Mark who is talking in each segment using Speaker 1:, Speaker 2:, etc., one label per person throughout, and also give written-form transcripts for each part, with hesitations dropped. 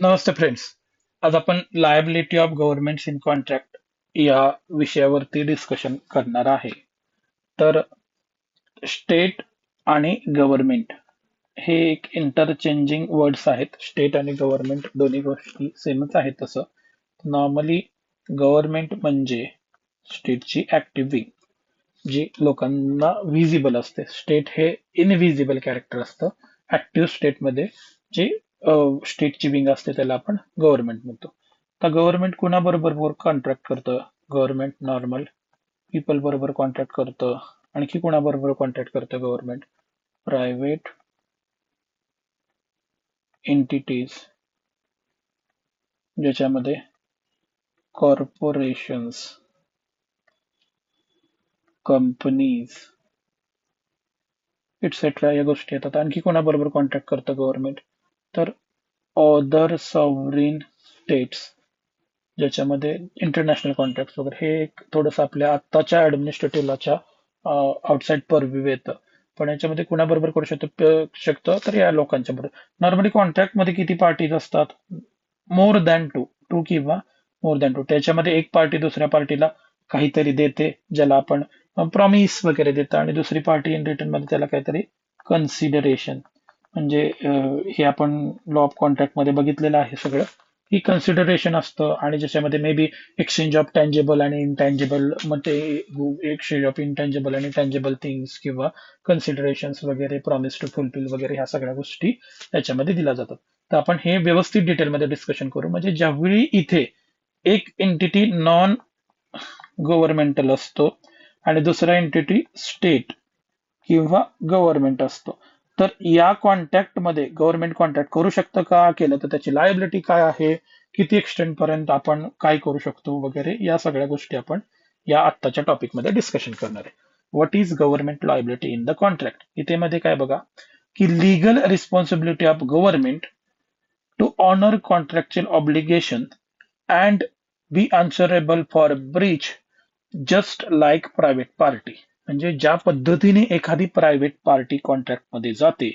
Speaker 1: नमस्ते friends. आज आपण liability of governments in contract या विषयावरती डिस्कशन करणार आहे. तर स्टेट आणि गव्हर्नमेंट हे एक इंटरचेंजिंग वर्ड्स आहेत. स्टेट आणि गव्हर्नमेंट दोन्ही गोष्टी सेमच आहेत. तसं नॉर्मली गव्हर्नमेंट म्हणजे स्टेटची ऍक्टिव्ह विंग जी लोकांना व्हिजिबल असते. स्टेट हे इनव्हिजिबल कॅरेक्टर असतं. ऍक्टिव्ह स्टेटमध्ये जे स्टेटची विंग असते त्याला आपण गव्हर्नमेंट म्हणतो. तर गव्हर्नमेंट कुणाबरोबर कॉन्ट्रॅक्ट करतं? गव्हर्नमेंट नॉर्मल पीपल बरोबर कॉन्ट्रॅक्ट करतं. आणखी कुणाबरोबर कॉन्ट्रॅक्ट करतं गव्हर्नमेंट? प्रायव्हेट एंटिटीज, ज्याच्यामध्ये कॉर्पोरेशन्स, कंपनीज इट्सेट्रा या गोष्टी येतात. आणखी कोणाबरोबर कॉन्ट्रॅक्ट करतं गव्हर्नमेंट? तर अदर सॉव्हरीन स्टेट्स, ज्याच्यामध्ये इंटरनॅशनल कॉन्ट्रॅक्ट वगैरे हे एक थोडंसं आपल्या आत्ताच्या ऍडमिनिस्ट्रेटिव्ह लॉच्या आउटसाइड परव्ह्यू येतं. पण याच्यामध्ये कुणाबरोबर करू शकतं तर या लोकांच्या बरोबर. नॉर्मली कॉन्ट्रॅक्ट मध्ये किती पार्टीज असतात? More than to. टू किंवा मोर दॅन टू. त्याच्यामध्ये एक पार्टी दुसऱ्या पार्टीला काहीतरी देते, ज्याला आपण प्रॉमिस वगैरे देतं, आणि दुसरी पार्टी इन रिटर्न मध्ये त्याला काहीतरी कन्सिडरेशन, म्हणजे हे आपण लॉ ऑफ कॉन्ट्रॅक्ट मध्ये बघितलेलं आहे सगळं, की कन्सिडरेशन असतं. आणि ज्याच्यामध्ये मे बी एक्सचेंज ऑफ टँजेबल आणि इनटँजेबल, मग ते एक्सचेंज ऑफ इनटँजेबल आणि टँजेबल थिंग्स किंवा कन्सिडरेशन्स वगैरे, प्रॉमिस टू फुलफिल वगैरे, ह्या सगळ्या गोष्टी त्याच्यामध्ये दिल्या जातात. तर आपण हे व्यवस्थित डिटेलमध्ये डिस्कशन करू. म्हणजे ज्यावेळी इथे एक एंटिटी नॉन गव्हर्नमेंटल असतो आणि दुसरा एंटिटी स्टेट किंवा गव्हर्नमेंट असतो, तर या कॉन्ट्रॅक्ट मध्ये गव्हर्नमेंट कॉन्ट्रॅक्ट करू शकतं का? केलं तर त्याची लायबिलिटी काय आहे? किती एक्सटेंड पर्यंत आपण काय करू शकतो वगैरे, या सगळ्या गोष्टी आपण या आत्ताच्या टॉपिक मध्ये डिस्कशन करणार आहे. What is government liability in the contract? इथे मध्ये काय बघा, की legal responsibility of government to honour contractual obligation and be answerable for breach just like private party. म्हणजे ज्या पद्धतीने एखादी प्रायव्हेट पार्टी कॉन्ट्रॅक्ट मध्ये जाते,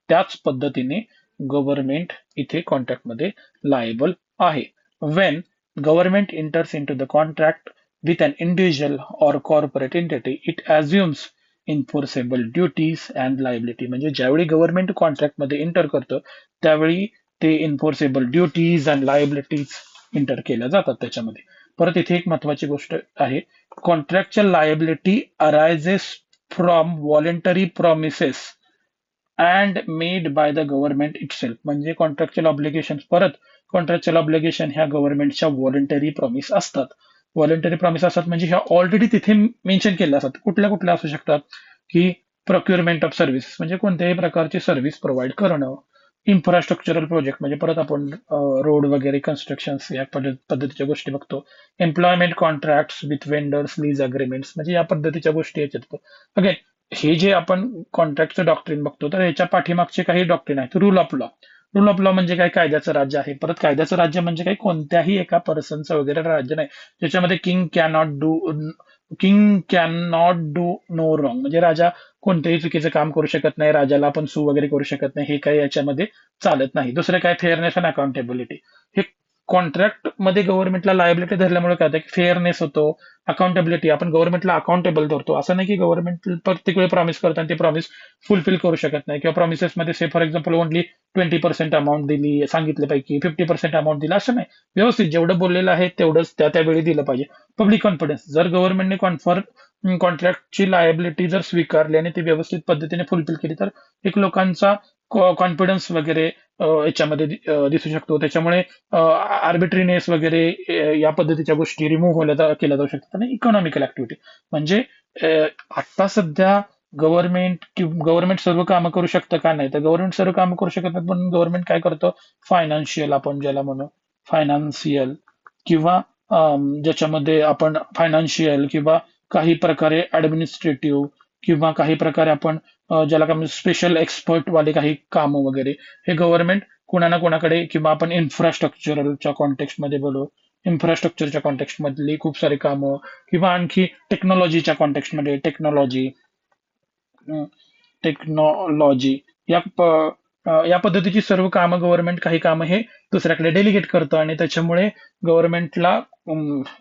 Speaker 1: त्याच पद्धतीने गव्हर्नमेंट इथे कॉन्ट्रॅक्ट मध्ये लायबल आहे. Wien government enters into the contract with an individual or corporate entity, it assumes enforceable duties and liability. म्हणजे ज्यावेळी गव्हर्नमेंट कॉन्ट्रॅक्ट मध्ये एंटर करतं, त्यावेळी ते enforceable duties and liabilities enter केल्या जातात त्याच्यामध्ये. परत इथे एक महत्वाची गोष्ट आहे, contractual liability arises from voluntary promises and made by the government itself. म्हणजे कॉन्ट्रॅक्च्युअल ऑब्लिगेशन, परत कॉन्ट्रॅक्च्युअल ऑब्लिगेशन ह्या गव्हर्नमेंटच्या व्हॉलेंटरी प्रॉमिस असतात. व्हॉलेंटरी प्रॉमिस असतात म्हणजे ह्या ऑलरेडी तिथे मेन्शन केल्या असतात. कुठल्या कुठल्या असू शकतात? की प्रोक्युरमेंट ऑफ सर्व्हिस, म्हणजे कोणत्याही प्रकारची सर्व्हिस प्रोव्हाइड करणं. इन्फ्रास्ट्रक्चरल प्रोजेक्ट, म्हणजे परत आपण रोड वगैरे कन्स्ट्रक्शन या पद्धतीच्या गोष्टी बघतो. Employment contract with vendors, lease agreements, म्हणजे या पद्धतीच्या गोष्टी याच्यात. अगेन, हे जे आपण कॉन्ट्रॅक्टचं डॉक्ट्रिन बघतो, तर याच्या पाठीमागचे काही डॉक्ट्रिन आहेत. Rule of law. Rule of law म्हणजे काय? कायद्याचं राज्य आहे. परत कायद्याचं राज्य म्हणजे काय? कोणत्याही एका पर्सनचं वगैरे राज्य नाही, ज्याच्यामध्ये king can not do no wrong. म्हणजे राजा कोणत्याही चुकीचं काम करू शकत नाही, राजाला आपण सू वगैरे करू शकत नाही, हे काही याच्यामध्ये चालत नाही. दुसरं काय? Fairness and accountability. हे कॉन्ट्रॅक्ट मध्ये गव्हर्नमेंटला लायबिलिटी धरल्यामुळे काय होतं? फेअरनेस होतो, अकाउंटेबिलिटी. आपण गव्हर्नमेंटला अकाउंटेबल धरतो. असं नाही की गव्हर्नमेंट प्रत्येक वेळी प्रॉमिस करतो आणि ते प्रॉमिस फुलफिल करू शकत नाही, किंवा प्रॉमिसेस मध्ये से फॉर एक्झाम्पल ओनली 20% अमाऊंट दिली, सांगितल्यापैकी 50% अमाऊंट दिला, असं नाही. व्यवस्थित जेवढं बोललेलं आहे तेवढंच त्या त्यावेळी दिलं पाहिजे. पब्लिक कॉन्फिडन्स, जर गव्हर्नमेंटने कॉन्ट्रॅक्टची लायबिलिटी जर स्वीकारली आणि ती व्यवस्थित पद्धतीने फुलफिल केली, तर एक लोकांचा कॉन्फिडन्स वगैरे याच्यामध्ये दिसू शकतो. त्याच्यामुळे आर्बिट्रीनेस वगैरे या पद्धतीच्या गोष्टी रिमूव्ह केल्या जाऊ शकतात. आणि इकॉनॉमिकल ऍक्टिव्हिटी म्हणजे आता सध्या गव्हर्नमेंट सर्व कामं करू शकतं का? नाही. तर गव्हर्नमेंट सर्व कामं करू शकत नाही, पण गव्हर्नमेंट काय करतं? फायनान्शियल, आपण ज्याला म्हणू फायनान्शियल, किंवा ज्याच्यामध्ये आपण फायनान्शियल किंवा काही प्रकारे ऍडमिनिस्ट्रेटिव्ह, किंवा काही प्रकारे आपण ज्याला काय स्पेशल एक्सपर्ट वाले काही कामं वगैरे, हे गव्हर्नमेंट कुणा ना कुणाकडे, किंवा आपण इन्फ्रास्ट्रक्चरच्या कॉन्टेक्स्ट मध्ये बोलू, इन्फ्रास्ट्रक्चरच्या कॉन्टेक्स्ट मधली खूप सारी कामं, किंवा आणखी टेक्नॉलॉजीच्या कॉन्टेक्स्ट मध्ये टेक्नॉलॉजी, टेक्नॉलॉजी या या पद्धतीची सर्व कामं गव्हर्नमेंट काही कामं हे दुसऱ्याकडे डेलिगेट करतं आणि त्याच्यामुळे गव्हर्नमेंटला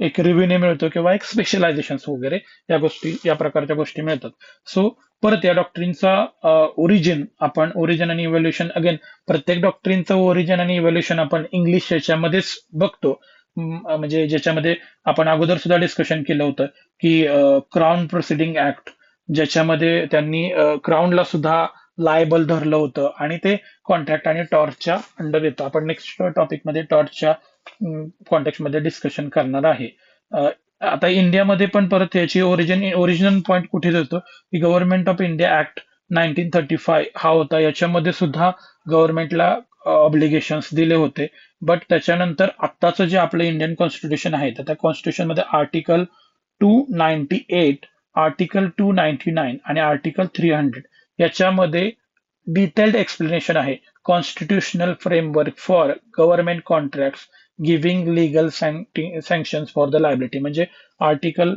Speaker 1: एक रिव्हेन्यू मिळतो किंवा एक स्पेशलायझेशन वगैरे या गोष्टी या प्रकारच्या गोष्टी मिळतात. सो परत या डॉक्ट्रिनचा ओरिजिन आणि इव्हॅल्युएशन अगेन प्रत्येक डॉक्ट्रिनचं ओरिजिन आणि इव्हॅल्युएशन आपण इंग्लिश याच्यामध्येच बघतो. म्हणजे ज्याच्यामध्ये आपण अगोदर सुद्धा डिस्कशन केलं होतं की क्राऊन प्रोसिडिंग ऍक्ट, ज्याच्यामध्ये त्यांनी क्राऊनला सुद्धा लायबल धरलं होतं आणि ते कॉन्ट्रॅक्ट आणि टॉर्चच्या अंडर येतं. आपण नेक्स्ट टॉपिकमध्ये टॉर्चच्या कॉन्टेक्स्ट मध्ये डिस्कशन करणार आहे. आता इंडियामध्ये पण परत याची ओरिजिनल पॉईंट कुठे जातो की गव्हर्नमेंट ऑफ इंडिया ऍक्ट 1935 हा होता. याच्यामध्ये सुद्धा गव्हर्नमेंटला ऑब्लिगेशन्स दिले होते. बट त्याच्यानंतर आत्ताचं जे आपलं इंडियन कॉन्स्टिट्यूशन आहे तर त्या कॉन्स्टिट्यूशन मध्ये आर्टिकल 298, आर्टिकल 299 आणि आर्टिकल 300 याच्यामध्ये डिटेल्ड एक्सप्लेनेशन आहे. Constitutional framework for government contract giving legal sanctions for the liability, म्हणजे आर्टिकल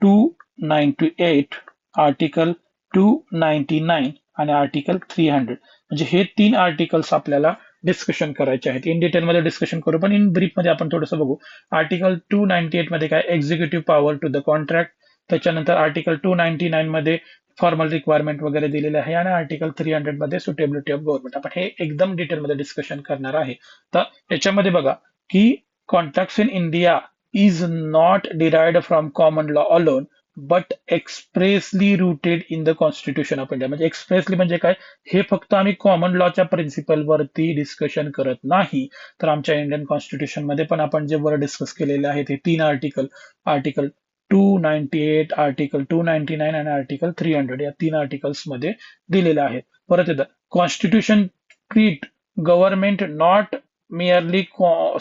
Speaker 1: 298, आर्टिकल 299 आणि आर्टिकल 300, म्हणजे हे 3 आर्टिकल्स आपल्याला डिस्कशन करायचे आहेत. इन डिटेलमध्ये डिस्कशन करू, पण इन ब्रीफ मध्ये आपण थोडंसं बघू. आर्टिकल 298 मध्ये काय executive power to the contract, त्याच्यानंतर आर्टिकल 299 मध्ये फॉर्मल रिक्वायरमेंट वगैरे दिलेले आहे आणि आर्टिकल 300 मध्ये सुटेबिलिटी ऑफ गव्हर्नमेंट. आपण हे एकदम डिटेलमध्ये डिस्कशन करणार आहे. तर याच्यामध्ये बघा की contracts in India is not derived from common law alone but expressly rooted in the constitution of India. म्हणजे एक्सप्रेसली म्हणजे काय, हे फक्त आम्ही कॉमन लॉच्या प्रिन्सिपल वरती डिस्कशन करत नाही, तर आमच्या इंडियन कॉन्स्टिट्यूशन मध्ये पण आपण जे वर डिस्कस केलेले आहेत हे 3 आर्टिकल, आर्टिकल 298, आर्टिकल 299 आणि आर्टिकल 300 या 3 आर्टिकल्स मध्ये दिलेले आहेत. परत येतं constitution treat government not merely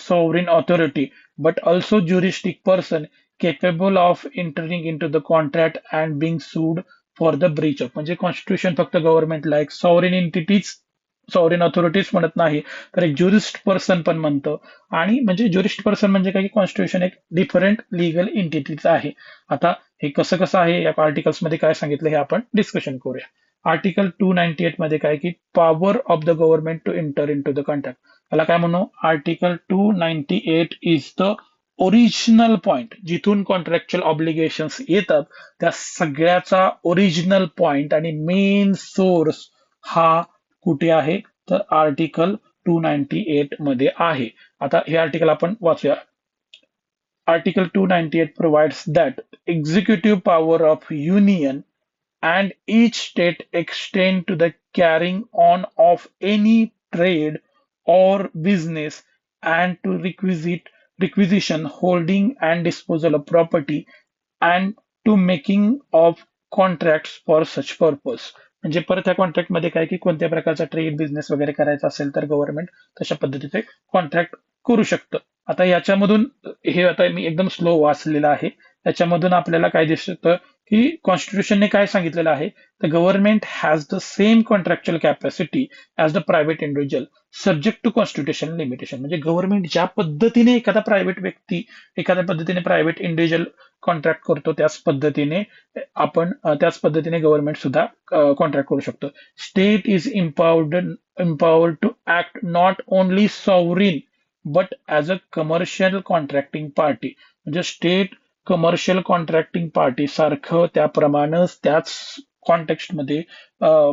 Speaker 1: sovereign authority but also juristic person capable of entering into the contract and being sued for the breach of. म्हणजे कॉन्स्टिट्यूशन फक्त गव्हर्नमेंटला एक सॉव्हरेन एंटिटीज, सॉव्हरेन ऑथॉरिटीज म्हणत नाही, तर एक ज्युरिस्ट पर्सन पण म्हणतं. आणि म्हणजे ज्युरिस्ट पर्सन म्हणजे काय की कॉन्स्टिट्यूशन एक डिफरंट लिगल एंटिटीज आहे. आता हे कसं कसं आहे या आर्टिकल्स मध्ये काय सांगितलं हे आपण डिस्कशन करूया. आर्टिकल 298 मध्ये काय की power of the government to enter in to the contract, त्याला काय म्हणू, article 298 is the original point, जिथून कॉन्ट्रॅक्च्युअल ऑब्लिगेशन्स येतात त्या सगळ्याचा ओरिजिनल पॉइंट आणि मेन सोर्स हा कुठे आहे, तर आर्टिकल 298 मध्ये आहे. आता हे आर्टिकल आपण वाचूया. Article 298 provides that executive power of union and each state extend to the carrying on of any trade or business and to requisition, holding and disposal of property and to making of contracts for such purpose. म्हणजे परत त्या contract मध्ये काय की कोणत्या प्रकारचा trade business वगैरे करायचा असेल तर गव्हर्नमेंट तशा पद्धतीचे कॉन्ट्रॅक्ट करू शकतं. आता याच्यामधून हे आता मी एकदम स्लो वाचलेलं आहे. त्याच्यामधून आपल्याला काय दिसतं की कॉन्स्टिट्यूशनने काय सांगितलेलं आहे, तर government has the same contractual capacity as the private individual subject to constitution limitation. म्हणजे गव्हर्नमेंट ज्या पद्धतीने एखादा प्रायव्हेट व्यक्ती एखाद्या पद्धतीने प्रायव्हेट इंडिव्हिज्युअल कॉन्ट्रॅक्ट करतो त्याच पद्धतीने गव्हर्नमेंट सुद्धा कॉन्ट्रॅक्ट करू शकतो. State is empowered to act not only sovereign but as a commercial contracting party. म्हणजे स्टेट कमर्शियल कॉन्ट्रॅक्टिंग पार्टी सारखं त्याप्रमाणेच त्याच कॉन्टेक्स्ट मध्ये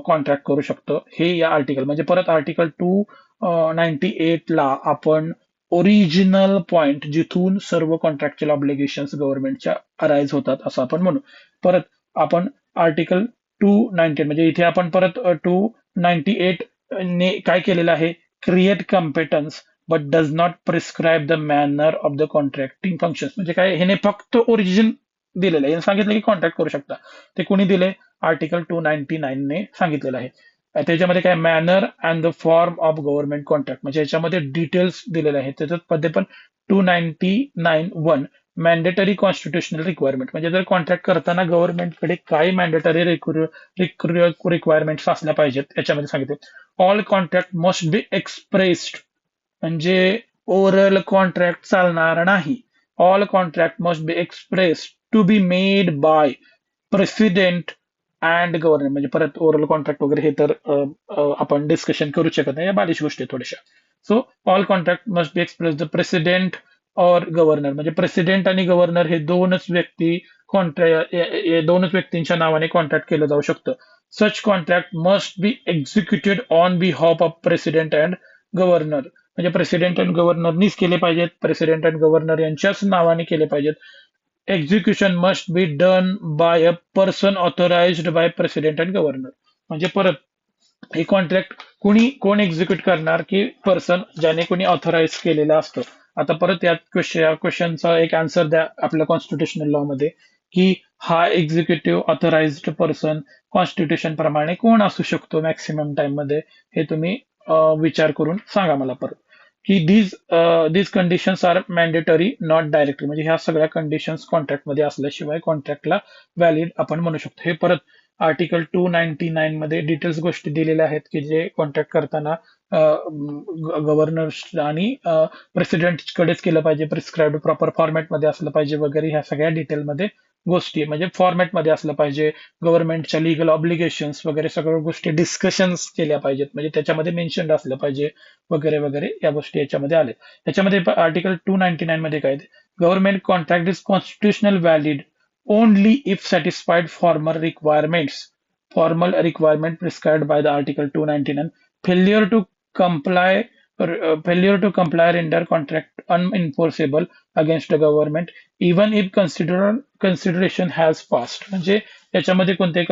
Speaker 1: कॉन्ट्रॅक्ट करू शकतं. हे या आर्टिकल म्हणजे परत आर्टिकल 298 ला आपण ओरिजिनल पॉइंट जिथून सर्व कॉन्ट्रॅक्च्युअल ऑब्लिगेशन्स गव्हर्नमेंटच्या अराईज होतात असं आपण म्हणू. परत आपण आर्टिकल 298 म्हणजे इथे आपण परत 298 ने काय केलेलं आहे, create competence but does not prescribe the manner of the contracting function. म्हणजे काय, ह्याने फक्त ओरिजिन दिलेलं आहे, सांगितलं की कॉन्ट्रॅक्ट करू शकता. ते कोणी दिले, आर्टिकल 299 ने सांगितलेलं आहे. त्याच्यामध्ये काय manner and the form of government contract, म्हणजे याच्यामध्ये डिटेल्स दिलेले आहेत. त्याच्यामध्ये पण 299(1) मॅन्डेटरी कॉन्स्टिट्युशनल रिक्वायरमेंट, म्हणजे जर कॉन्ट्रॅक्ट करताना गव्हर्नमेंटकडे काय मॅन्डेटरी रिक्वायरमेंट्स असल्या पाहिजेत याच्यामध्ये सांगितले. All contract must be expressed, म्हणजे ओरल कॉन्ट्रॅक्ट चालणार नाही. All contract must be express to be made by president and governor, म्हणजे परत ओरल कॉन्ट्रॅक्ट वगैरे हे तर आपण डिस्कशन करू शकत नाही, या बालिश गोष्टी आहेत थोड्याशा. So all contract must be express the president or governor, म्हणजे प्रेसिडेंट आणि गव्हर्नर हे दोनच व्यक्तींच्या नावाने कॉन्ट्रॅक्ट केलं जाऊ शकतं. Such contract must be executed on behalf of president and governor, म्हणजे प्रेसिडेंट अँड गव्हर्नरनीच केले पाहिजेत, प्रेसिडेंट अँड गव्हर्नर यांच्याच नावाने केले पाहिजेत. Execution must be done by a person authorised by president and governor, म्हणजे परत हे कॉन्ट्रॅक्ट कोण एक्झिक्यूट करणार, की पर्सन ज्याने कोणी ऑथोराइज केलेलं असतं. आता परत या क्वेश्चनचा एक आन्सर द्या आपल्या कॉन्स्टिट्युशनल लॉ मध्ये, की हा एक्झिक्युटिव्ह ऑथोराइज्ड पर्सन कॉन्स्टिट्यूशन प्रमाणे कोण असू शकतो मॅक्सिमम टाइम मध्ये, हे तुम्ही विचार करून सांगा मला परत, की these conditions are mandatory not directly, म्हणजे ह्या सगळ्या कंडिशन्स कॉन्ट्रॅक्ट मध्ये असल्याशिवाय कॉन्ट्रॅक्टला व्हॅलिड आपण म्हणू शकतो. हे परत आर्टिकल 299 मध्ये डिटेल्स गोष्टी दिलेल्या आहेत, की जे कॉन्ट्रॅक्ट करताना गव्हर्नर आणि प्रेसिडेंट कडेच केलं पाहिजे, प्रिस्क्राईब्ड प्रॉपर फॉर्मॅटमध्ये असलं पाहिजे वगैरे, ह्या सगळ्या डिटेलमध्ये गोष्टी म्हणजे फॉर्मॅटमध्ये असलं पाहिजे. गव्हर्नमेंटच्या लिगल ऑब्लिगेशन्स वगैरे सगळ्या गोष्टी डिस्कशन्स केल्या पाहिजेत, म्हणजे त्याच्यामध्ये मेन्शन्ड असलं पाहिजे वगैरे वगैरे, या गोष्टी याच्यामध्ये आल्या. याच्यामध्ये आर्टिकल 299 मध्ये काय, government contract is constitutional valid only if satisfied formal requirement prescribed by the Article 299. Failure to comply failure to comply render contract unenforceable against the government even if consideration has passed. म्हणजे याच्यामध्ये कोणत्याही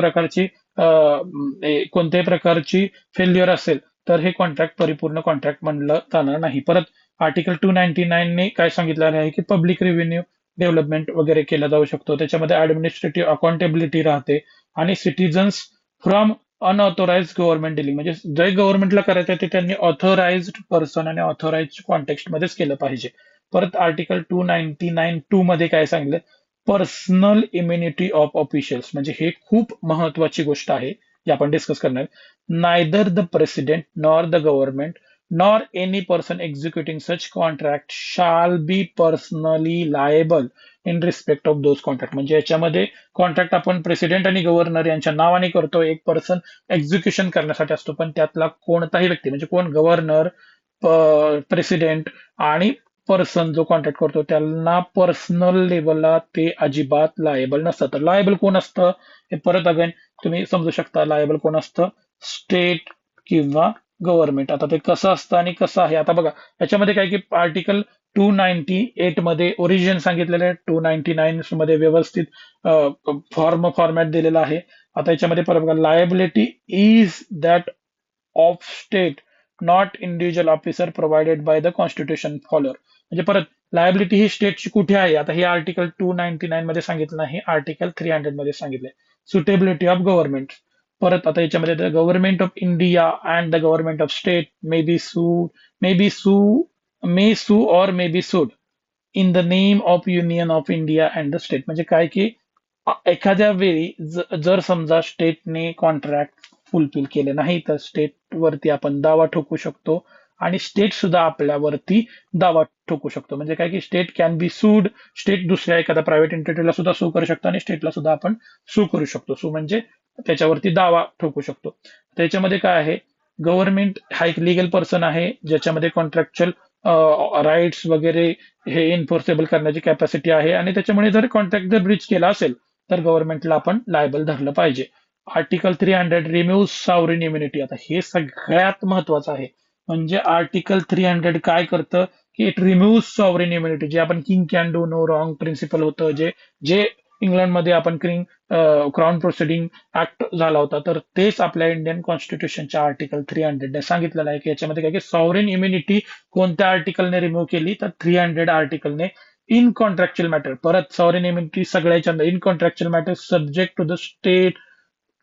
Speaker 1: प्रकारची failure असेल तर हे contract परिपूर्ण contract म्हणलं जाणार नाही. परत आर्टिकल 299 ने काय सांगितलेलं आहे, की पब्लिक रेव्हेन्यू डेव्हलपमेंट वगैरे केला जाऊ शकतो. त्याच्यामध्ये ऍडमिनिस्ट्रेटिव्ह अकाउंटेबिलिटी राहते, आणि citizens from unauthorise government dealing, म्हणजे जे गव्हर्नमेंटला करायचं ते त्यांनी ऑथोराइज पर्सन आणि ऑथोराइज कॉन्टेक्स्ट मध्येच केलं पाहिजे. परत आर्टिकल 299(2) मध्ये काय सांगितलं, पर्सनल इम्युनिटी ऑफ ऑफिशियल्स, म्हणजे हे खूप महत्वाची गोष्ट आहे जी आपण डिस्कस करणार. Neither the president nor the government nor any person executing such contract shall be personally liable in respect of those contract. म्हणजे याच्यामध्ये कॉन्ट्रॅक्ट आपण प्रेसिडेंट आणि गव्हर्नर यांच्या नावाने करतो, एक पर्सन एक्झिक्युशन करण्यासाठी असतो, पण त्यातला कोणताही व्यक्ती म्हणजे कोण, गव्हर्नर, प्रेसिडेंट आणि पर्सन जो कॉन्ट्रॅक्ट करतो त्यांना पर्सनल लेवलला ते अजिबात लायबल नसतं. तर लायबल कोण असतं हे परत अगेन तुम्ही समजू शकता, लायबल कोण असतं, स्टेट किंवा गव्हर्नमेंट. आता ते कसं असतं आणि कसं आहे, आता बघा याच्यामध्ये काय, की आर्टिकल 298 मध्ये ओरिजिन सांगितलेलं आहे, 299 मध्ये व्यवस्थित फॉर्मॅट दिलेला आहे. आता याच्यामध्ये परत बघा, liability is that of state not individual officer provided by the constitution follower, म्हणजे परत लायबिलिटी ही स्टेटची कुठे आहे, आता हे आर्टिकल 299 मध्ये सांगितलं नाही, आर्टिकल 300 मध्ये सांगितलंय. सुटेबिलिटी ऑफ गव्हर्नमेंट, परत आता याच्यामध्ये the government of India and the government of state may sue or may be sued in the name of union of India and the state, म्हणजे काय, की एखाद्या वेळी जर समजा स्टेटने कॉन्ट्रॅक्ट फुलफिल केले नाही तर स्टेट वरती आपण दावा ठोकू शकतो, आणि स्टेट सुद्धा आपल्यावरती दावा ठोकू शकतो. म्हणजे काय, की स्टेट कॅन बी सूड, स्टेट दुसऱ्या एखाद्या प्रायव्हेट एंटिटीला सुद्धा सू करू शकतो, आणि स्टेटला सुद्धा आपण सू करू शकतो. सू म्हणजे त्याच्यावरती दावा ठोकू शकतो. त्याच्यामध्ये काय आहे, गव्हर्नमेंट हा एक लिगल पर्सन आहे ज्याच्यामध्ये कॉन्ट्रॅक्च्युअल राईट्स वगैरे हे एन्फोर्सेबल करण्याची कॅपॅसिटी आहे, आणि त्याच्यामुळे जर कॉन्ट्रॅक्ट जर ब्रीच केला असेल तर गव्हर्नमेंटला आपण लायबल धरलं पाहिजे. आर्टिकल 300 रिम्यूव्ह सॉव्हरेन इम्युनिटी, आता हे सगळ्यात महत्वाचं आहे. म्हणजे आर्टिकल 300 काय करतं, की इट रिम्यूव्ह सॉव्हरेन इम्युनिटी, जे आपण king can do no wrong principle होतं, जे जे इंग्लंडमध्ये आपण क्राऊन प्रोसिडिंग ऍक्ट झाला होता, तर तेच आपल्या इंडियन कॉन्स्टिट्यूशनच्या आर्टिकल 300 ने सांगितलेलं आहे, की याच्यामध्ये काय, की सॉव्हरेन इम्युनिटी कोणत्या आर्टिकलने रिमूव्ह केली, तर 300 आर्टिकलने. इन कॉन्ट्रॅक्च्युअल मॅटर, परत सॉव्हरेन इम्युनिटी सगळ्याच्या in contractual matter subject to the state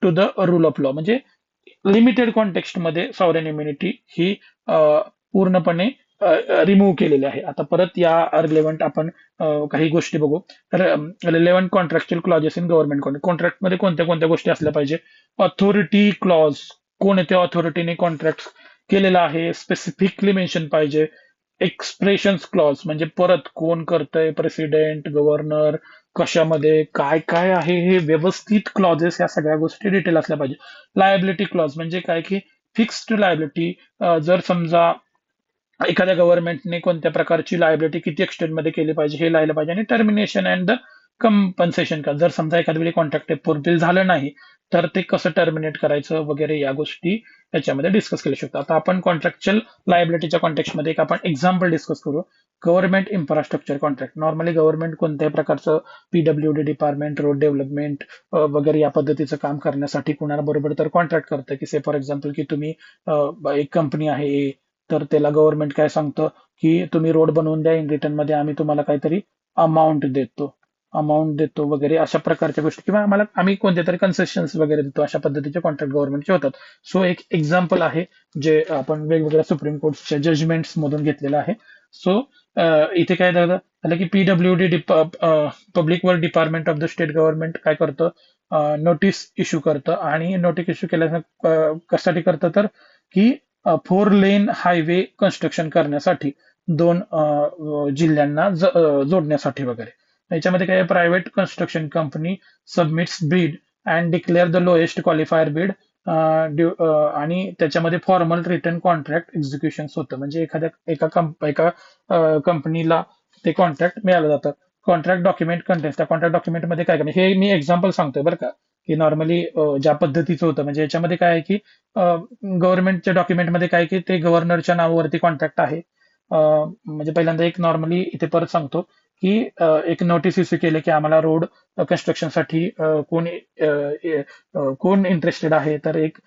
Speaker 1: to the rule of law, म्हणजे लिमिटेड कॉन्टेक्स्ट मध्ये सॉव्हरेन इम्युनिटी ही पूर्णपणे रिमूव्ह केलेली आहे. आता परत या रिलेव्हंट आपण काही गोष्टी बघू. Relevant contractual clauses in government contract मध्ये कोणत्या कोणत्या गोष्टी असल्या पाहिजे. ऑथॉरिटी क्लॉज, कोणत्या ऑथॉरिटीने कॉन्ट्रॅक्ट केलेला आहे स्पेसिफिकली मेन्शन पाहिजे. एक्सप्रेशन्स क्लॉज म्हणजे परत कोण करतंय, प्रेसिडेंट, गव्हर्नर, कशामध्ये काय काय आहे हे व्यवस्थित क्लॉजेस या सगळ्या गोष्टी डिटेल असल्या पाहिजे. लायबिलिटी क्लॉज म्हणजे काय की फिक्स्ड लायबिलिटी, जर समजा एखाद्या गव्हर्नमेंटने कोणत्या प्रकारची लायबिलिटी किती एक्सटेंटमध्ये केली पाहिजे हे लिहायला पाहिजे. आणि टर्मिनेशन अँड द कंपन्सेशन का, जर समजा एखाद्या वेळी कॉन्ट्रॅक्ट फुलफिल झालं नाही तर ते कसं टर्मिनेट करायचं वगैरे या गोष्टी याच्यामध्ये डिस्कस केल्या शकतो. आता आपण कॉन्ट्रॅक्च्युअल लायबिलिटीच्या कॉन्टेक्स्टमध्ये एक आपण एक्झाम्पल डिस्कस करू. Government infrastructure contract. Normally government कोणत्याही प्रकारचं पीडब्ल्यूडी डिपार्टमेंट, रोड डेव्हलपमेंट वगैरे या पद्धतीचं काम करण्यासाठी कुणाबरोबर तर कॉन्ट्रॅक्ट करतं, की से फॉर एक्झाम्पल की तुम्ही एक कंपनी आहे A, तर त्याला गव्हर्नमेंट काय सांगतं की तुम्ही रोड बनवून द्या, इन रिटर्न मध्ये आम्ही तुम्हाला काहीतरी अमाऊंट देतो वगैरे अशा प्रकारच्या गोष्टी, किंवा आम्ही कोणत्या तरी कन्सेशन्स वगैरे देतो, अशा पद्धतीचे कॉन्ट्रॅक्ट गव्हर्नमेंटचे होतात. सो एक एक्झाम्पल आहे जे आपण वेगवेगळ्या सुप्रीम कोर्टच्या जजमेंट्स मधून घेतलेलं आहे. सो इथे काय झालं की PWD public work department of the state government काय करतं, नोटीस इश्यू करतं. आणि नोटीस इश्यू केल्यानं कशासाठी करतं तर की 4 लेन हायवे कन्स्ट्रक्शन करण्यासाठी दोन जिल्ह्यांना जोडण्यासाठी वगैरे. याच्यामध्ये काय, प्रायव्हेट कन्स्ट्रक्शन कंपनी सबमिट्स बिड and declare the lowest qualifier बिड, आणि त्याच्यामध्ये फॉर्मल रिटर्न कॉन्ट्रॅक्ट एक्झिक्युशन होतं. म्हणजे एका कंपनीला ते कॉन्ट्रॅक्ट मिळालं जातं. कॉन्ट्रॅक्ट डॉक्युमेंट कंटेन्स, त्या कॉन्ट्रॅक्ट डॉक्युमेंटमध्ये काय काय, हे मी एक्झाम्पल सांगतोय बरं का, की नॉर्मली ज्या पद्धतीचं होतं. म्हणजे याच्यामध्ये काय आहे की गव्हर्नमेंटच्या डॉक्युमेंटमध्ये काय की ते गव्हर्नरच्या नावावरती कॉन्ट्रॅक्ट आहे. म्हणजे पहिल्यांदा एक नॉर्मली इथे परत सांगतो की एक नोटीस इश्यू केले की आम्हाला रोड कन्स्ट्रक्शनसाठी कोण इंटरेस्टेड आहे, तर एक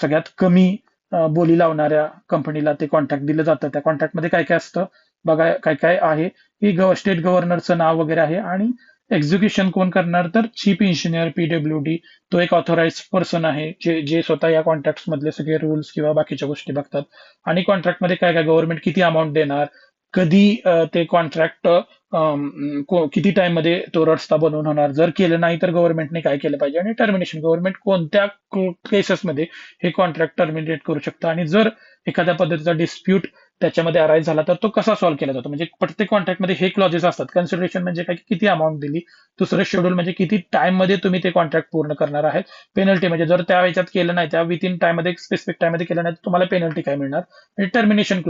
Speaker 1: सगळ्यात कमी बोली लावणाऱ्या कंपनीला ते कॉन्ट्रॅक्ट दिलं जातं. त्या कॉन्ट्रॅक्टमध्ये काय काय असतं बघा, काय काय आहे की स्टेट गव्हर्नरचं नाव वगैरे आहे. आणि एक्झिक्युशन कोण करणार तर चीफ इंजिनियर पीडब्ल्यूडी, तो एक ऑथोराइज पर्सन आहे जे जे स्वतः या कॉन्ट्रॅक्ट मधले सगळे रूल्स किंवा बाकीच्या गोष्टी बघतात. आणि कॉन्ट्रॅक्ट मध्ये काय काय गव्हर्नमेंट किती अमाऊंट देणार, कधी ते कॉन्ट्रॅक्ट किती टाइम मध्ये तो रस्ता बनवून होणार, जर केलं नाही तर गव्हर्नमेंटने काय केलं पाहिजे. आणि टर्मिनेशन, गव्हर्नमेंट कोणत्या केसेसमध्ये हे कॉन्ट्रॅक्ट टर्मिनेट करू शकतं. आणि जर एखाद्या पद्धतीचा डिस्प्यूट त्याच्यामध्ये अराईज झाला तर तो कसा सॉल्व्ह केला जातो. म्हणजे प्रत्येक कॉन्ट्रॅक्टमध्ये हे क्लॉजेस असतात. कन्सिडरेशन म्हणजे काय, किती अमाऊंट दिली. दुसरं शेड्यूल म्हणजे किती टाइम मध्ये तुम्ही ते कॉन्ट्रॅक्ट पूर्ण करणार आहे. पेनल्टी म्हणजे जर त्या ह्याच्यात केलं नाही, त्या विथिन टाइम मध्ये स्पेसिफिक टाइम मध्ये केलं नाही तर तुम्हाला पेनल्टी काय मिळणार. आणि टर्मिनेशन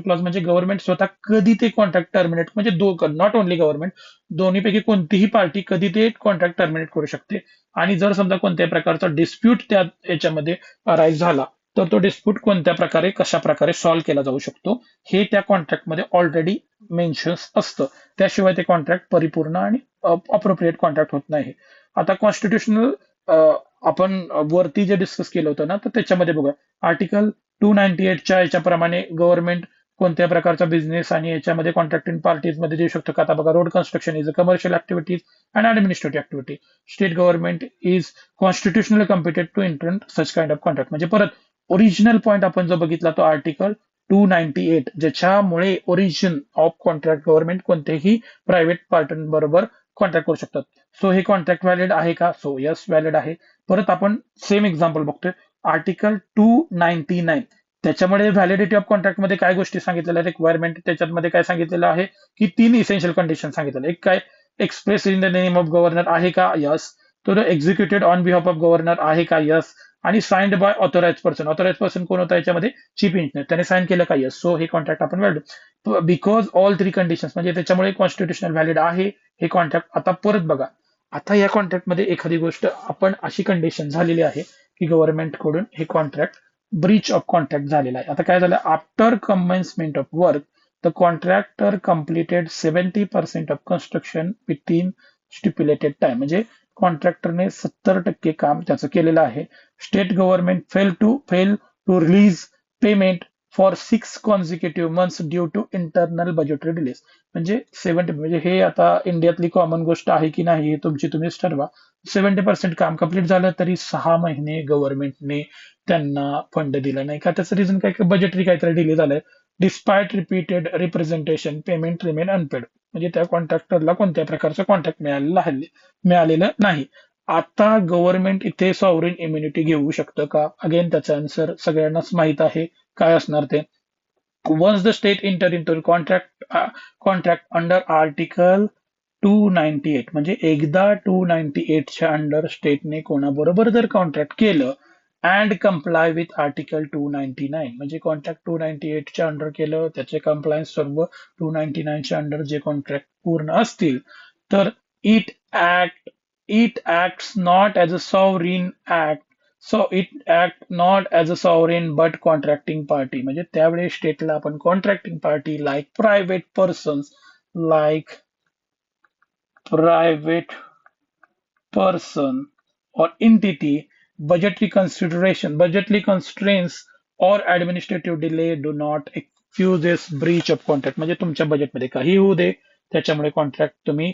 Speaker 1: क्लॉज म्हणजे गव्हर्नमेंट स्वतः कधी ते कॉन्ट्रॅक्ट टर्मिनेट, म्हणजे नॉट ओन्ली गव्हर्नमेंट, दोन्हीपैकी कोणतीही पार्टी कधी ते कॉन्ट्रॅक्ट टर्मिनेट करू शकते. आणि जर समजा कोणत्याही प्रकारचा डिस्प्यूट त्या याच्यामध्ये अराईज झाला तर तो डिस्प्यूट कोणत्या प्रकारे कशा प्रकारे सॉल्व्ह केला जाऊ शकतो हे त्या कॉन्ट्रॅक्टमध्ये ऑलरेडी मेन्शन्स असतं. त्याशिवाय ते कॉन्ट्रॅक्ट परिपूर्ण आणि अप्रोप्रिएट कॉन्ट्रॅक्ट होत नाही. आता कॉन्स्टिट्युशनल आपण वरती जे डिस्कस केलं होतं ना, तर त्याच्यामध्ये बघा, आर्टिकल 298च्या याच्याप्रमाणे गव्हर्नमेंट कोणत्या प्रकारचा बिझनेस आणि याच्यामध्ये कॉन्ट्रॅक्टिंग पार्टीज मध्ये देऊ शकतो का. आता बघा, road construction is a commercial activities and administrative activity. State government is constitutionally competed to enter such kind of contract. म्हणजे परत ओरिजिनल पॉईंट आपण जो बघितला तो आर्टिकल 298, ज्याच्यामुळे ओरिजिन ऑफ कॉन्ट्रॅक्ट गव्हर्नमेंट कोणत्याही प्रायव्हेट पार्टनर कॉन्ट्रॅक्ट करू शकतात. सो हे कॉन्ट्रॅक्ट व्हॅलिड आहे का, सो यस व्हॅलिड आहे. परत आपण सेम एक्झाम्पल बघतोय, आर्टिकल 299, त्याच्यामुळे व्हॅलिडिटी ऑफ कॉन्ट्रॅक्ट मध्ये काय गोष्टी सांगितलेल्या, रिक्वायरमेंट त्याच्यामध्ये काय सांगितलेलं आहे की 3 इसेन्शियल कंडिशन सांगितलेलं. एक काय, express in the name of governor आहे का, यस. तो executed on behalf of governor आहे का, यस. आणि साइन्ड बाय ऑथोराइज पर्सन कोण होता याच्यामध्ये, चीफ इंजिनियर, त्याने साईन केलं का, यस. सो हे कॉन्ट्रॅक्ट आपण व्हॅलिड बिकॉज ऑल 3 कंडिशन, म्हणजे त्याच्यामुळे कॉन्स्टिट्युशनल व्हॅलिड आहे हे कॉन्ट्रॅक्ट. आता परत बघा, आता या कॉन्ट्रॅक्टमध्ये एखादी गोष्ट आपण अशी कंडिशन झालेली आहे की गव्हर्नमेंट कडून हे कॉन्ट्रॅक्ट ब्रीच ऑफ कॉन्ट्रॅक्ट झालेला आहे. आता काय झालं, after commencement of work the contractor completed 70% of construction within stipulated time. म्हणजे कॉन्ट्रॅक्टरने 70% काम त्याचं केलेलं आहे. State government fail to release payment for 6 consecutive months due to internal budgetary delays. म्हणजे 70, म्हणजे हे आता इंडियातली कॉमन गोष्ट आहे की नाही हे तुम्हीच ठरवा. 70% काम कम्प्लीट झालं तरी 6 महिने गव्हर्नमेंटने त्यांना फंड दिला नाही का. त्याचं रिझन काय, बजेटरी काहीतरी डिले झालंय. Despite repeated representation payment remain unpaid. म्हणजे त्या कॉन्ट्रॅक्टरला कोणत्या प्रकारचं कॉन्ट्रॅक्ट मिळालेलं नाही. आता गव्हर्नमेंट इथे सॉव्हरेन इम्युनिटी घेऊ शकतं का, अगेन त्याचा आन्सर सगळ्यांनाच माहित आहे काय असणार ते. once the state enter into the contract under article 298, म्हणजे एकदा 298 च्या अंडर स्टेटने कोणाबरोबर जर कॉन्ट्रॅक्ट केलं अँड कम्प्लाय विथ आर्टिकल 299, म्हणजे कॉन्ट्रॅक्ट 298 च्या अंडर केलं, त्याचे कंप्लायन्स सर्व 299 च्या अंडर जे कॉन्ट्रॅक्ट पूर्ण असतील, तर it act it acts not as a sovereign act, so it act not as a sovereign but contracting party, म्हणजे त्यावेळी स्टेटला आपण contracting party like private persons, like private person or entity, budgetary constraints or administrative delay do not excuse this breach of contract. म्हणजे तुमच्या बजेटमध्ये काही होऊ दे, त्याच्यामुळे contract तुम्ही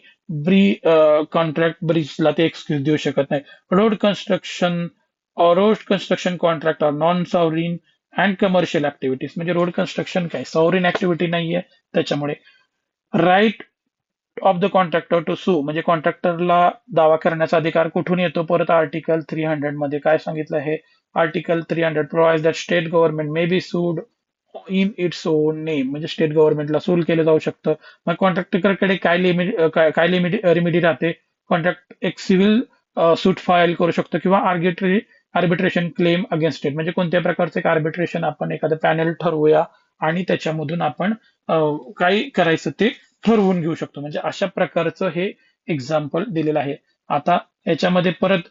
Speaker 1: कॉन्ट्रॅक्ट ब्रीचला ते एक्सक्यूज देऊ शकत नाही. Road construction contract are non sovereign and commercial activities, म्हणजे रोड कन्स्ट्रक्शन काय सॉव्हरीन ऍक्टिव्हिटी नाहीये, त्याच्यामुळे right of the contractor to sue, म्हणजे कॉन्ट्रॅक्टरला दावा करण्याचा अधिकार कुठून येतो, परत आर्टिकल 300 मध्ये काय सांगितलं आहे, article 300 provides that state government may be sued in its own name, म्हणजे स्टेट गव्हर्नमेंटला सूल केलं जाऊ शकतं. मग कॉन्ट्रॅक्टरकडे काय रेमिडी राहते, कॉन्ट्रॅक्ट एक सिव्हिल सूट फाईल करू शकतो किंवा आर्बिट्रेशन क्लेम अगेन्स्ट स्टेट, म्हणजे कोणत्या प्रकारचे एक आर्बिट्रेशन आपण एखादं पॅनल ठरवूया आणि त्याच्यामधून आपण काय करायचं ते ठरवून घेऊ शकतो, म्हणजे अशा प्रकारचं हे एक्झाम्पल दिलेलं आहे. आता याच्यामध्ये परत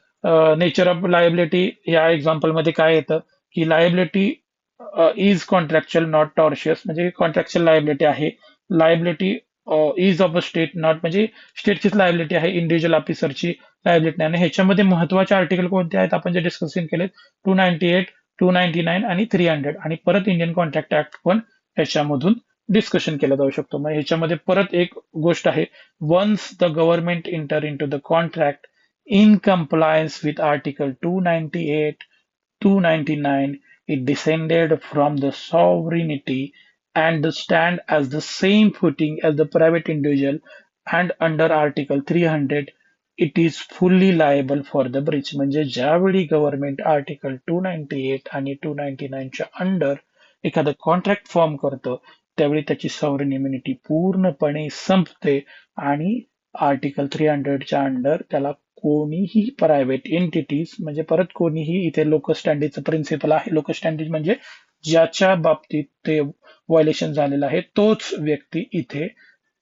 Speaker 1: नेचर ऑफ लायबिलिटी या एक्झाम्पल मध्ये काय येतं की लायबिलिटी इज कॉन्ट्रॅक्च्युअल नॉट टॉर्शियस, म्हणजे कॉन्ट्रॅक्च्युअल लायबिलिटी आहे, liability is of a state not, म्हणजे स्टेटचीच लायबिलिटी आहे, इंडिव्हिज्युअल ऑफिसरची लायबिलिटी नाही. आणि ह्याच्यामध्ये महत्वाचे आर्टिकल कोणते आहेत आपण जे डिस्कशन केले, 298, 299 आणि 300, आणि परत इंडियन कॉन्ट्रॅक्ट ऍक्ट पण ह्याच्यामधून डिस्कशन केलं जाऊ शकतो. मग ह्याच्यामध्ये परत एक गोष्ट आहे, once the government enter in to the contract in compliance with article 298, 299, it descended from the sovereignty and stand as the same footing as the private individual, and under article 300 it is fully liable for the breach, म्हणजे ज्यावेळी government article 298 आणि 299 च्या under एखादं contract form करतं, त्यावेळी त्याची sovereign immunity पूर्णपणे संपते आणि आर्टिकल 300च्या अंडर त्याला कोणीही प्रायव्हेट एंटिटीज, म्हणजे परत कोणीही, इथे लोकल स्टँडीजचं प्रिन्सिपल आहे, लोकल स्टँडीज म्हणजे ज्याच्या बाबतीत ते व्हायलेशन झालेलं आहे तोच व्यक्ती इथे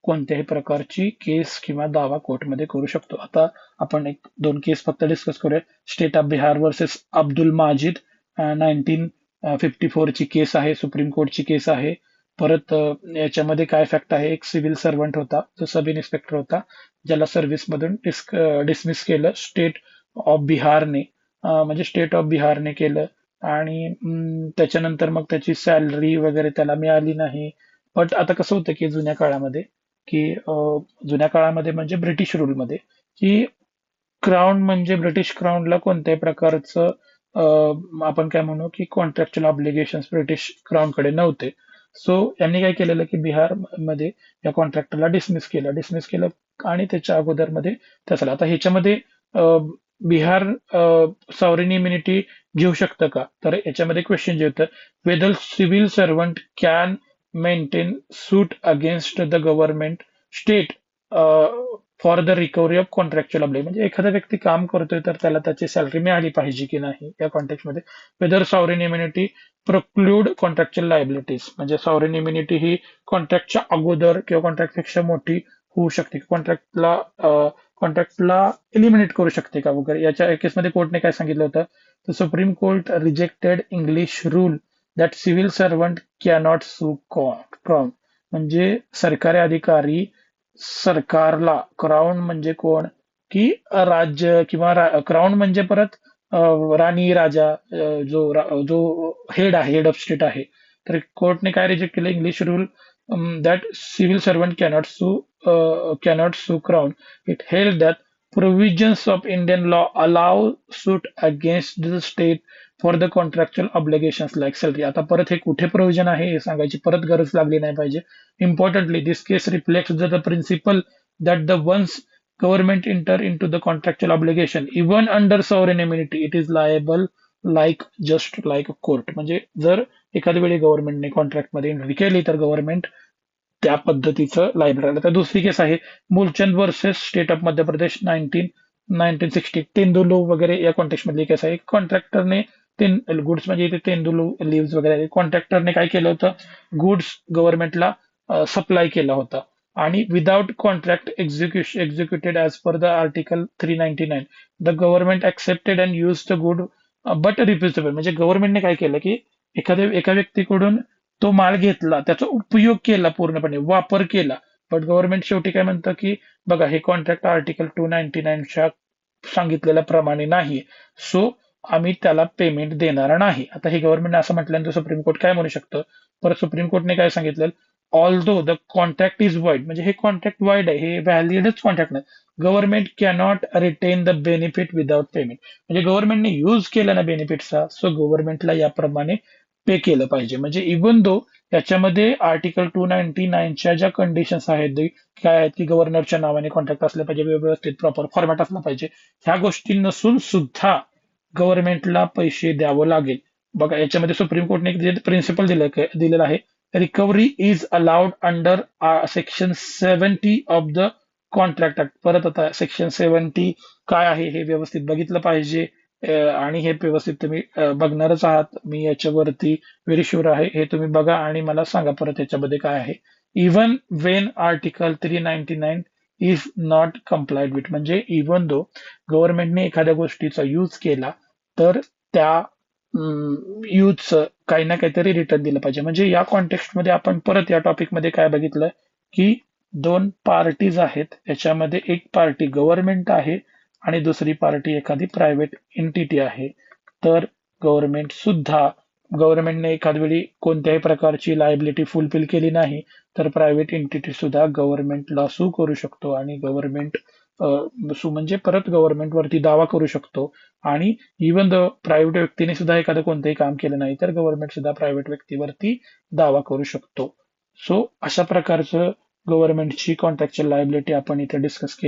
Speaker 1: कोणत्याही प्रकारची केस किंवा दावा कोर्टमध्ये करू शकतो. आता आपण एक दोन केस फक्त डिस्कस करूया. State of Bihar versus Abdul Majid 1954 ची केस आहे, सुप्रीम कोर्टची केस आहे. परत याच्यामध्ये काय फॅक्ट आहे, एक सिव्हिल सर्वंट होता जो सब इन्स्पेक्टर होता, ज्याला सर्व्हिस मधून डिसमिस केलं स्टेट ऑफ बिहारने, म्हणजे स्टेट ऑफ बिहारने केलं, आणि त्याच्यानंतर मग त्याची सॅलरी वगैरे त्याला मिळाली नाही. बट आता कसं होतं की जुन्या काळामध्ये म्हणजे ब्रिटिश रूलमध्ये, की क्राऊन म्हणजे ब्रिटिश क्राऊनला कोणत्याही प्रकारचं आपण काय म्हणू की कॉन्ट्रॅक्च्युअल ऑब्लिगेशन्स ब्रिटिश क्राऊनकडे नव्हते. सो यांनी काय केलेलं की बिहार मध्ये या कॉन्ट्रॅक्टरला डिसमिस केलं आणि त्याच्या अगोदर मध्ये तसं. आता ह्याच्यामध्ये बिहार सॉव्हरेन इम्युनिटी घेऊ शकतं का, तर याच्यामध्ये क्वेश्चन जे होतं, whether civil servant can maintain suit against the government state for the recovery of contractual obligation, म्हणजे एखादा व्यक्ती काम करतोय तर त्याला त्याची सॅलरी मिळाली पाहिजे की नाही या कॉन्टेक्स्ट मध्ये. Whether sovereign immunity preclude contractual liabilities, म्हणजे सॉव्हरेन इम्युनिटी ही कॉन्ट्रॅक्टच्या अगोदर किंवा कॉन्ट्रॅक्टपेक्षा मोठी होऊ शकते, कॉन्ट्रॅक्टला एलिमिनेट करू शकते का वगैरे. याच्या केसमध्ये कोर्टने काय सांगितलं होतं, तर supreme court rejected English rule that civil servant cannot sue crown, म्हणजे सरकारी अधिकारी सरकारला, क्राऊन म्हणजे कोण की राज्य किंवा क्राऊन म्हणजे परत राणी राजा, जो हेड ऑफ स्टेट आहे. तर कोर्टने काय रिजेक्ट केलं, English rule that civil servant cannot sue crown. It held that provisions of Indian law allow suit against the state for the contractual obligations like salary. आता परत हे कुठे प्रोव्हिजन आहे हे सांगायची परत गरज लागली नाही पाहिजे. Importantly, this case reflects the principle that the once government enter into the contractual obligation, even under sovereign immunity, it is liable just like a court. म्हणजे जर एखाद्या वेळी गव्हर्नमेंटने कॉन्ट्रॅक्टमध्ये एंट्री केली तर गव्हर्नमेंट त्या पद्धतीचं लायब्ररी. तर दुसरी केस आहे Moolchand versus state of Madhya Pradesh 1960. तेंदुलू वगैरे या कॉन्टेक्स्ट मधली केस आहे. कॉन्ट्रॅक्टरने गुड्स म्हणजे इथे तेंदुलू लिव्ह वगैरे कॉन्ट्रॅक्टरने काय केलं होतं, गुड्स गव्हर्नमेंटला सप्लाय केला होता आणि without contract executed as per the article 399 the government accepted and use the good but refusable. म्हणजे गव्हर्नमेंटने काय केलं की एका व्यक्तीकडून तो माल घेतला, त्याचा उपयोग केला, पूर्णपणे वापर केला. बट गव्हर्नमेंट शेवटी काय म्हणतं की बघा हे कॉन्ट्रॅक्ट आर्टिकल 299च्या सांगितलेल्या प्रमाणे नाही, सो आम्ही त्याला पेमेंट देणार नाही. आता हे गव्हर्नमेंट असं म्हटल्यानंतर सुप्रीम कोर्ट काय म्हणू शकतं? परत सुप्रीम कोर्टने काय सांगितलं, although the contract is void, म्हणजे हे कॉन्ट्रॅक्ट वाईड आहे, हे व्हॅलिडच कॉन्ट्रॅक्ट नाही. Government cannot retain the benefit without payment. म्हणजे गव्हर्नमेंटने युज केला ना बेनिफिटचा, सो गव्हर्नमेंटला याप्रमाणे पे केलं पाहिजे. म्हणजे इवन दो याच्यामध्ये आर्टिकल 299च्या ज्या कंडिशन्स आहेत काय आहेत की गव्हर्नरच्या नावाने कॉन्ट्रॅक्ट असलं पाहिजे, व्यवस्थित प्रॉपर फॉर्मॅट असला पाहिजे, ह्या गोष्टी नसून सुद्धा गव्हर्नमेंटला पैसे द्यावं लागेल. बघा याच्यामध्ये सुप्रीम कोर्टने एक प्रिन्सिपल दिलेलं आहे, recovery is allowed under section 70 of the contract act. परत आता सेक्शन 70 काय आहे हे व्यवस्थित बघितलं पाहिजे. आणि हे व्यवस्थित तुम्ही बघणारच आहात. मी याच्यावरती व्हेरी शुअर आहे. हे तुम्ही बघा आणि मला सांगा परत याच्यामध्ये काय आहे. Even Wien article 399 is not complied with. म्हणजे इवन दो गव्हर्नमेंटने एखाद्या गोष्टीचा यूज केला तर त्या यूजचं काही ना काहीतरी रिटर्न दिलं पाहिजे. म्हणजे या कॉन्टेक्स्टमध्ये आपण परत या टॉपिकमध्ये काय बघितलं की दोन पार्टीज आहेत, याच्यामध्ये एक पार्टी गव्हर्नमेंट आहे आणि दुसरी पार्टी एखादी प्रायव्हेट एंटिटी आहे. तर गव्हर्नमेंटने एखाद वेळी कोणत्याही प्रकारची लायबिलिटी फुलफिल केली नाही तर प्रायव्हेट एंटिटी सुद्धा गव्हर्नमेंटला सू करू शकतो आणि गव्हर्नमेंट सू म्हणजे परत गव्हर्नमेंटवरती दावा करू शकतो. आणि इवन द प्रायव्हेट व्यक्तीने सुद्धा एखादं कोणतंही काम केलं नाही तर गव्हर्नमेंट सुद्धा प्रायव्हेट व्यक्तीवरती दावा करू शकतो. सो अशा प्रकारचं गव्हर्नमेंटची कॉन्ट्रॅक्च्युअल लायबिलिटी आपण इथे डिस्कस केली.